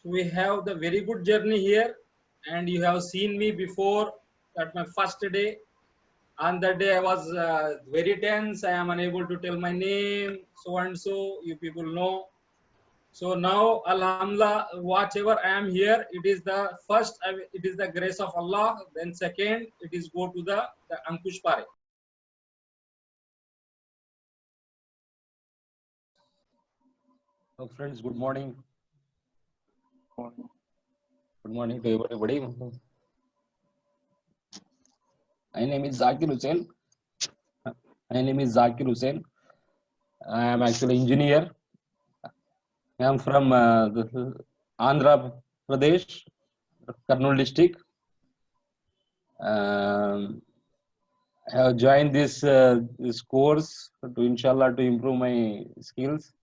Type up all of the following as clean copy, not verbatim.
we have the very good journey here, and you have seen me before at my first day. On that day, I was very tense. I am unable to tell my name, so and so. You people know. So now, Alhamdulillah, whatever I am here, it is the first. It is the grace of Allah. Then second, it is go to the Ankush Pare. So friends, good morning. Good morning to everybody. My name is Zakeer Hussain. My name is Zakeer Hussain. I am actually engineer. I am from Andhra Pradesh, Kurnool district. I have joined this course to inshallah to improve my skills.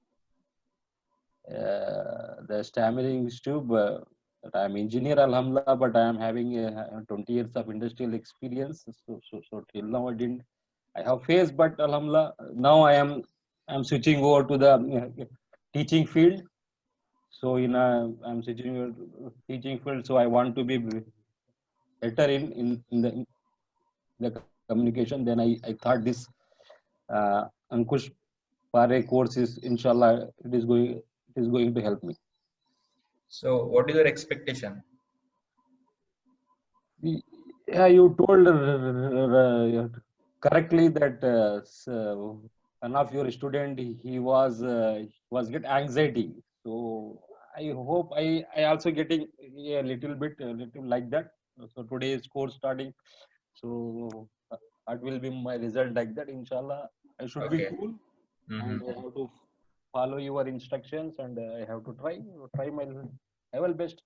The stammering tube. That I am engineer, alhamdulillah, but I am having 20 years of industrial experience. So till now I have faced, but alhamdulillah, now I am switching over to the teaching field. So I'm switching over to teaching field. So I want to be better in the communication. Then I thought this Ankush Pare course is inshallah it is going to help me. So, what is your expectation? Yeah, you told correctly that one of your student he was get anxiety. So I hope I also getting a little like that. So today is course starting. So that will be my result like that. Inshallah, I should be Okay. cool and I have to follow your instructions and I have to try my level best.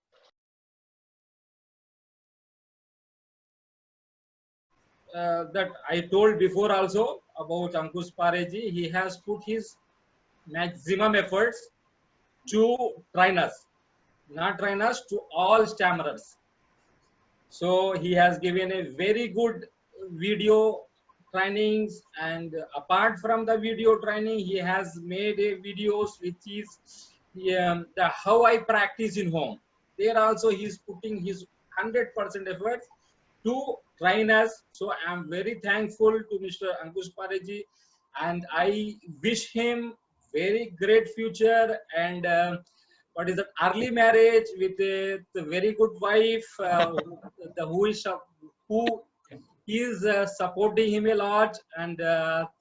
That I told before also about Ankush Pareji. He has put his maximum efforts to train us, not train us, to all stammerers. So he has given a very good video trainings, and apart from the video training, he has made a videos which is the how I practice in home. There also he is putting his 100% efforts to train us. So I am very thankful to Mr. Ankush Pareji, and I wish him very great future and what is that, early marriage with a very good wife who is supporting him a lot and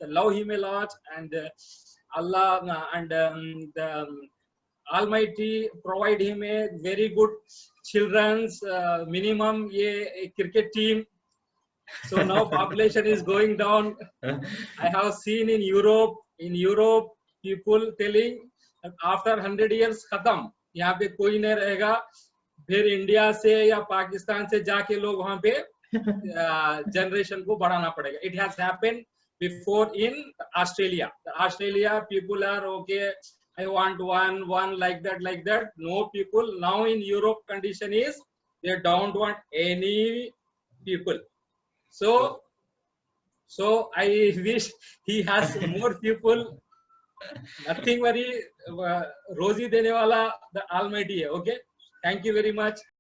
love him a lot, and Allah and the Almighty provide him a very good children's minimum a cricket team. So now population is going down. I have seen in Europe people telling after 100 years खत्म, यहाँ पे कोई नहीं रहेगा, फिर India से या पाकिस्तान से जाके लोग वहाँ पे जनरेशन को बढ़ाना पड़ेगा. It has happened before in Australia. Australia people are okay. I want one like that. No people now in Europe condition is they don't want any people. So I wish he has more people. Nothing very rosy dene wala the Almighty hai. Okay. Thank you very much.